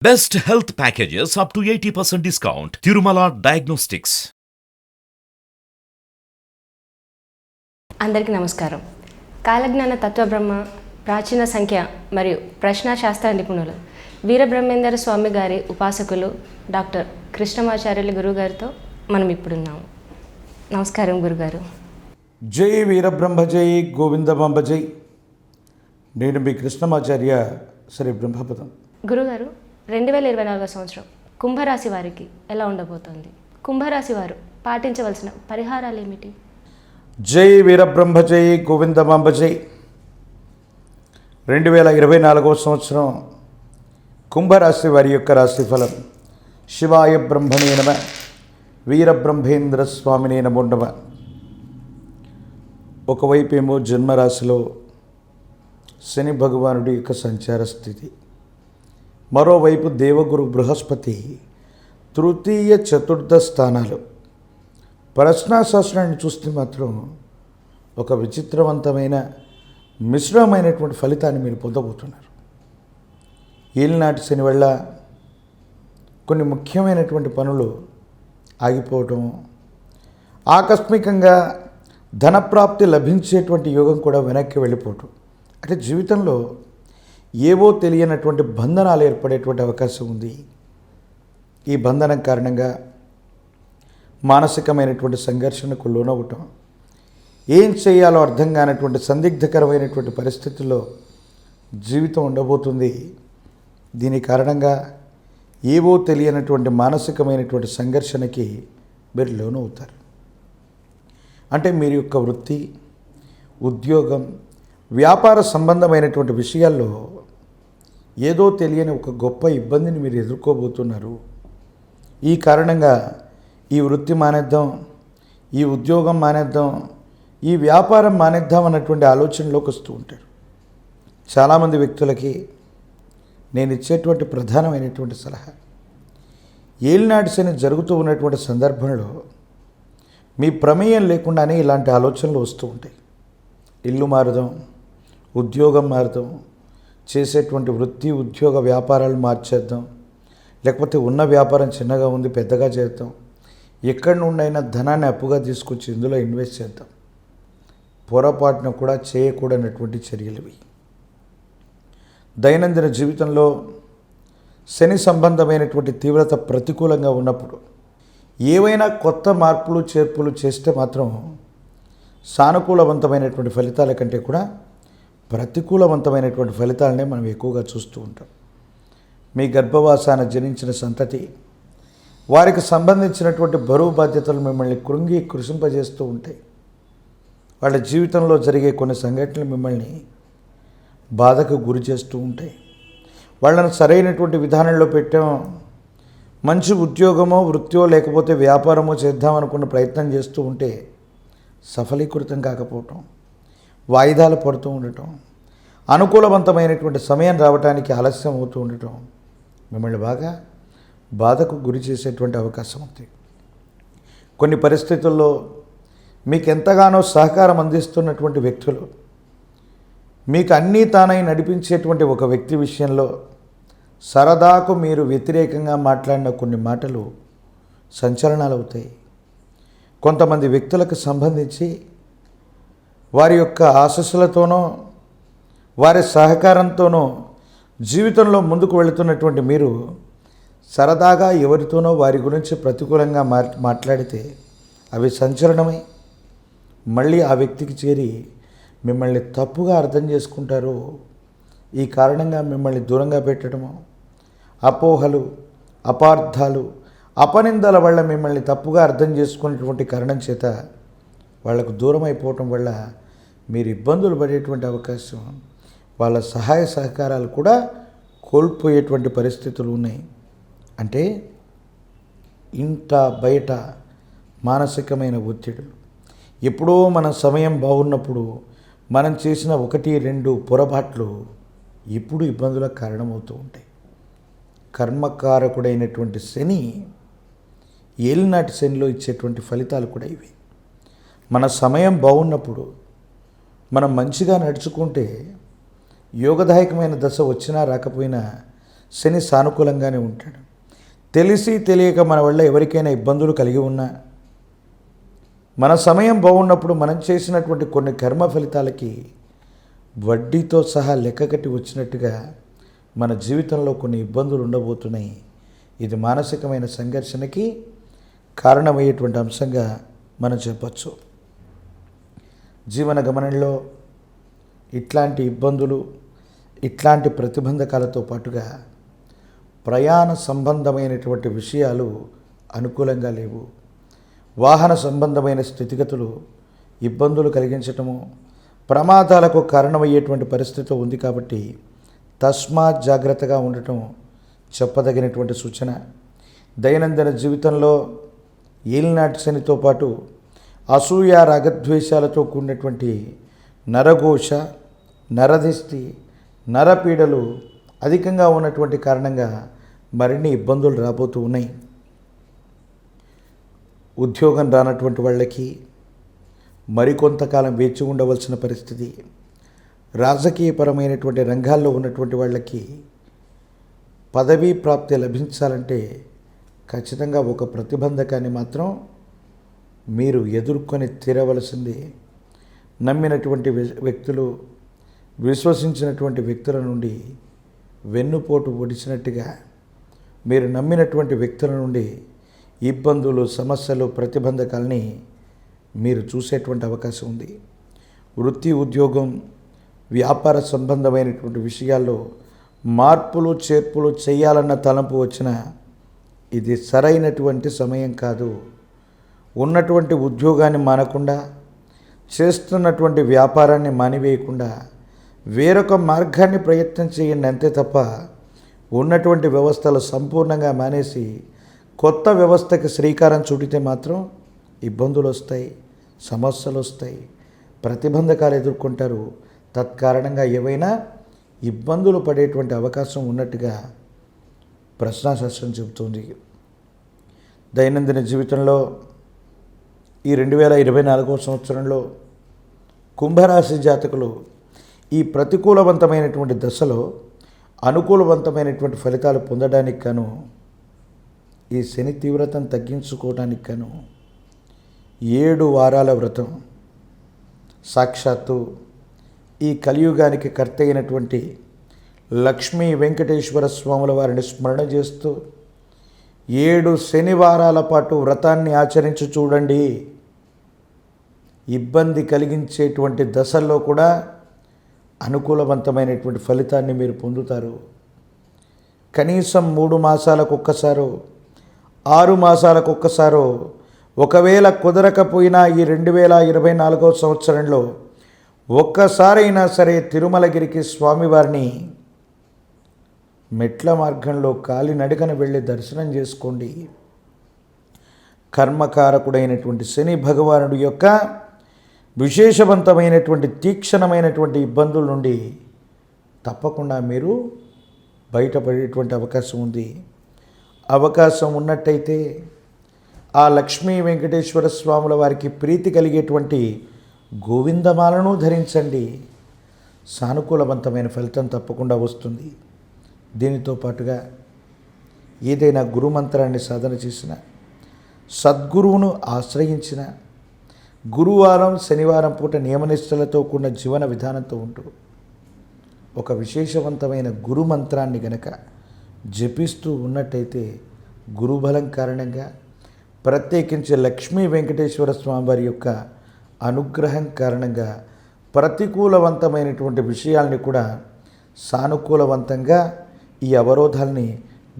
Best health packages up to 80% discount. Tirumala Diagnostics. అందరికీ నమస్కారం. కాలజ్ఞాన తత్వబ్రహ్మ, ప్రాచీన సంఖ్య మరియు ప్రశ్నాశాస్త్ర నిపుణులు వీరబ్రహ్మేందర స్వామి గారి ఉపాసకులు డాక్టర్ కృష్ణమాచార్యులు గురుగారితో మనం ఇప్పుడున్నాము. నమస్కారం గురుగారు. జై వీరబ్రహ్మ జై గోవిందమాంబ జై. నేను మీ కృష్ణమాచార్య శ్రీ బ్రహ్మపదం. గురుగారు, 2024 సంవత్సరం కుంభరాశి వారికి ఎలా ఉండబోతోంది? కుంభరాశి వారు పాటించవలసిన పరిహారాలు ఏమిటి? జై వీరబ్రహ్మ జై గోవిందమాంబ జై. 2024 సంవత్సరం కుంభరాశి వారి యొక్క రాశిఫలం. శివాయ బ్రహ్మణే నమ, వీరబ్రహ్మేంద్ర స్వామినే నమో నమ. ఒకవైపు ఏమో జన్మరాశిలో శని భగవానుడి యొక్క సంచార స్థితి, మరోవైపు దేవగురు బృహస్పతి తృతీయ చతుర్థ స్థానాలు. ప్రశ్నాశాస్త్రాన్ని చూస్తే మాత్రం ఒక విచిత్రవంతమైన మిశ్రమైనటువంటి ఫలితాన్ని మీరు పొందబోతున్నారు. ఏలినాటి శని వల్ల కొన్ని ముఖ్యమైనటువంటి పనులు ఆగిపోవటం, ఆకస్మికంగా ధనప్రాప్తి లభించేటువంటి యోగం కూడా వెనక్కి వెళ్ళిపోవటం, అంటే జీవితంలో ఏవో తెలియనటువంటి బంధనాలు ఏర్పడేటువంటి అవకాశం ఉంది. ఈ బంధనం కారణంగా మానసికమైనటువంటి సంఘర్షణకు లోనవ్వటం, ఏం చేయాలో అర్థం కానటువంటి సందిగ్ధకరమైనటువంటి పరిస్థితుల్లో జీవితం ఉండబోతుంది. దీని కారణంగా ఏవో తెలియనటువంటి మానసికమైనటువంటి సంఘర్షణకి మీరు లోనవుతారు. అంటే మీరు యొక్క వృత్తి, ఉద్యోగం, వ్యాపార సంబంధమైనటువంటి విషయాల్లో ఏదో తెలియని ఒక గొప్ప ఇబ్బందిని మీరు ఎదుర్కోబోతున్నారు. ఈ కారణంగా ఈ వృత్తి మానేద్దాం, ఈ ఉద్యోగం మానేద్దాం, ఈ వ్యాపారం మానేద్దాం అన్నటువంటి ఆలోచనలోకి వస్తూ ఉంటారు. చాలామంది వ్యక్తులకి నేను ఇచ్చేటువంటి ప్రధానమైనటువంటి సలహా, ఏలినాటి శని జరుగుతూ ఉన్నటువంటి సందర్భంలో మీ ప్రమేయం లేకుండానే ఇలాంటి ఆలోచనలు వస్తూ ఉంటాయి. ఇల్లు మారుదాం, ఉద్యోగం మారుదాం, చేసేటువంటి వృత్తి ఉద్యోగ వ్యాపారాలు మార్చేద్దాం, లేకపోతే ఉన్న వ్యాపారం చిన్నగా ఉంది పెద్దగా చేద్దాం, ఎక్కడి నుండైనా ధనాన్ని అప్పుగా తీసుకొచ్చి ఇందులో ఇన్వెస్ట్ చేద్దాం. పొరపాటున కూడా చేయకూడనటువంటి చర్యలు ఇవి. దైనందిన జీవితంలో శని సంబంధమైనటువంటి తీవ్రత ప్రతికూలంగా ఉన్నప్పుడు ఏవైనా కొత్త మార్పులు చేర్పులు చేస్తే మాత్రం సానుకూలవంతమైనటువంటి ఫలితాల కంటే కూడా ప్రతికూలవంతమైనటువంటి ఫలితాలనే మనం ఎక్కువగా చూస్తూ ఉంటాం. మీ గర్భవాసాన జనించిన సంతతి, వారికి సంబంధించినటువంటి బరువు బాధ్యతలు మిమ్మల్ని కృంగి కృషింపజేస్తూ ఉంటాయి. వాళ్ళ జీవితంలో జరిగే కొన్ని సంఘటనలు మిమ్మల్ని బాధకు గురి చేస్తూ ఉంటాయి. వాళ్ళను సరైనటువంటి విధానంలో పెట్టాం, మంచి ఉద్యోగమో వృత్తియో లేకపోతే వ్యాపారమో చేద్దామనుకున్న ప్రయత్నం చేస్తూ ఉంటే సఫలీకృతం కాకపోవటం, వాయిదాలు పడుతూ ఉండటం, అనుకూలవంతమైనటువంటి సమయం రావడానికి ఆలస్యం అవుతూ ఉండటం మిమ్మల్ని బాగా బాధకు గురి చేసేటువంటి అవకాశం ఉంది. కొన్ని పరిస్థితుల్లో మీకు ఎంతగానో సహకారం అందిస్తున్నటువంటి వ్యక్తులు, మీకు అన్నీ తానై నడిపించేటువంటి ఒక వ్యక్తి విషయంలో సరదాకు మీరు వ్యతిరేకంగా మాట్లాడిన కొన్ని మాటలు సంచలనాలు అవుతాయి. కొంతమంది వ్యక్తులకు సంబంధించి వారి యొక్క ఆశస్సులతోనో వారి సహకారంతోనో జీవితంలో ముందుకు వెళుతున్నటువంటి మీరు సరదాగా ఎవరితోనో వారి గురించి ప్రతికూలంగా మాట్లాడితే అవి సంచలనమై మళ్ళీ ఆ వ్యక్తికి చేరి మిమ్మల్ని తప్పుగా అర్థం చేసుకుంటారు. ఈ కారణంగా మిమ్మల్ని దూరంగా పెట్టడము, అపోహలు, అపార్థాలు, అపనిందల వల్ల మిమ్మల్ని తప్పుగా అర్థం చేసుకునేటువంటి కారణం చేత వాళ్లకు దూరం అయిపోవటం వల్ల మీరు ఇబ్బందులు పడేటువంటి అవకాశం, వాళ్ళ సహాయ సహకారాలు కూడా కోల్పోయేటువంటి పరిస్థితులు ఉన్నాయి. అంటే ఇంట బయట మానసికమైన ఒత్తిడులు, ఎప్పుడో మన సమయం బాగున్నప్పుడు మనం చేసిన 1-2 పొరపాట్లు ఇప్పుడు ఇబ్బందులకు కారణమవుతూ ఉంటాయి. కర్మకారకుడైనటువంటి శని ఏలినాటి శనిలో ఇచ్చేటువంటి ఫలితాలు కూడా ఇవి. మన సమయం బాగున్నప్పుడు మనం మంచిగా నడుచుకుంటే యోగదాయకమైన దశ వచ్చినా రాకపోయినా శని సానుకూలంగానే ఉంటాడు. తెలిసి తెలియక మన వల్ల ఎవరికైనా ఇబ్బందులు కలిగి ఉన్నా, మన సమయం బాగున్నప్పుడు మనం చేసినటువంటి కొన్ని కర్మ ఫలితాలకి వడ్డీతో సహా లెక్కకట్టి వచ్చినట్టుగా మన జీవితంలో కొన్ని ఇబ్బందులు ఉండబోతున్నాయి. ఇది మానసికమైన సంఘర్షణకి కారణమయ్యేటువంటి అంశంగా మనం చెప్పచ్చు. జీవన గమనంలో ఇట్లాంటి ఇబ్బందులు, ఇట్లాంటి ప్రతిబంధకాలతో పాటుగా ప్రయాణ సంబంధమైనటువంటి విషయాలు అనుకూలంగా లేవు. వాహన సంబంధమైన స్థితిగతులు ఇబ్బందులు కలిగించటము, ప్రమాదాలకు కారణమయ్యేటువంటి పరిస్థితి ఉంది. కాబట్టి తస్మాత్ జాగ్రత్తగా ఉండటం చెప్పదగినటువంటి సూచన. దైనందిన జీవితంలో ఏలినాటి శనితో పాటు అసూయ, రాగద్వేషాలతో కూడినటువంటి నరఘోష, నరదిష్టి, నరపీడలు అధికంగా ఉన్నటువంటి కారణంగా మరిన్ని ఇబ్బందులు రాబోతూ ఉన్నాయి. ఉద్యోగం రానటువంటి వాళ్ళకి మరికొంతకాలం వేచి ఉండవలసిన పరిస్థితి. రాజకీయపరమైనటువంటి రంగాల్లో ఉన్నటువంటి వాళ్ళకి పదవీ ప్రాప్తి లభించాలంటే ఖచ్చితంగా ఒక ప్రతిబంధకాన్ని మాత్రం మీరు ఎదుర్కొని తీరవలసింది. నమ్మినటువంటి వ్యక్తులు, విశ్వసించినటువంటి వ్యక్తుల నుండి వెన్నుపోటు ఒడిచినట్టుగా మీరు నమ్మినటువంటి వ్యక్తుల నుండి ఇబ్బందులు, సమస్యలు, ప్రతిబంధకాలని మీరు చూసేటువంటి అవకాశం ఉంది. వృత్తి, ఉద్యోగం, వ్యాపార సంబంధమైనటువంటి విషయాల్లో మార్పులు, చేర్పులు చేయాలన్న తలంపు వచ్చిన ఇది సరైనటువంటి సమయం కాదు. ఉన్నటువంటి ఉద్యోగాన్ని మానకుండా, చేస్తున్నటువంటి వ్యాపారాన్ని మానివేయకుండా వేరొక మార్గాన్ని ప్రయత్నం చేయండి అంతే తప్ప ఉన్నటువంటి వ్యవస్థలు సంపూర్ణంగా మానేసి కొత్త వ్యవస్థకి శ్రీకారం చుడితే మాత్రం ఇబ్బందులు వస్తాయి, సమస్యలు వస్తాయి, ప్రతిబంధకాలు ఎదుర్కొంటారు. తత్కారణంగా ఏవైనా ఇబ్బందులు పడేటువంటి అవకాశం ఉన్నట్టుగా ప్రశ్నాశాస్త్రం చెబుతుంది. దైనందిన జీవితంలో ఈ 2024 సంవత్సరంలో కుంభరాశి జాతకులు ఈ ప్రతికూలవంతమైనటువంటి దశలో అనుకూలవంతమైనటువంటి ఫలితాలు పొందడానికి గాను, ఈ శని తీవ్రతను తగ్గించుకోవడానికి గాను 7 వారాల వ్రతం, సాక్షాత్తు ఈ కలియుగానికి కర్త అయినటువంటి లక్ష్మీ వెంకటేశ్వర స్వాముల వారిని స్మరణ చేస్తూ 7 శనివారాల పాటు వ్రతాన్ని ఆచరించి చూడండి. ఇబ్బంది కలిగించేటువంటి దశల్లో కూడా అనుకూలవంతమైనటువంటి ఫలితాన్ని మీరు పొందుతారు. కనీసం 3 మాసాలకు ఒక్కసారో, 6 మాసాలకు ఒక్కసారో, ఒకవేళ కుదరకపోయినా ఈ 2024 సంవత్సరంలో ఒక్కసారైనా సరే తిరుమలగిరికి స్వామివారిని మెట్ల మార్గంలో కాలినడకన వెళ్ళి దర్శనం చేసుకోండి. కర్మకారకుడైనటువంటి శని భగవానుడి యొక్క విశేషవంతమైనటువంటి తీక్షణమైనటువంటి ఇబ్బందుల నుండి తప్పకుండా మీరు బయటపడేటువంటి అవకాశం ఉంది. అవకాశం ఉన్నట్టయితే ఆ లక్ష్మీ వెంకటేశ్వర స్వాముల వారికి ప్రీతి కలిగేటువంటి గోవిందమాలను ధరించండి. సానుకూలవంతమైన ఫలితం తప్పకుండా వస్తుంది. దీనితో పాటుగా ఏదైనా గురుమంత్రాన్ని సాధన చేసిన, సద్గురువును ఆశ్రయించిన, గురువారం, శనివారం పూట నియమనిష్టలతో కూడిన జీవన విధానంతో ఉంటూ ఒక విశేషవంతమైన గురుమంత్రాన్ని గనక జపిస్తూ ఉన్నట్టయితే గురుబలం కారణంగా, ప్రత్యేకించి లక్ష్మీ వెంకటేశ్వర స్వామి వారి యొక్క అనుగ్రహం కారణంగా ప్రతికూలవంతమైనటువంటి విషయాల్ని కూడా సానుకూలవంతంగా ఈ అవరోధాలని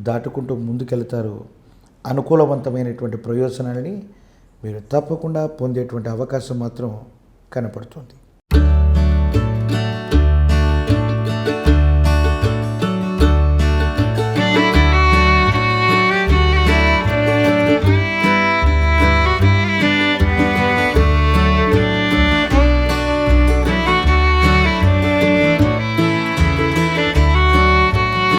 దాటుకుంటూ ముందుకెళ్తారు. అనుకూలవంతమైనటువంటి ప్రయోజనాలని మీరు తప్పకుండా పొందేటువంటి అవకాశం మాత్రం కనపడుతుంది.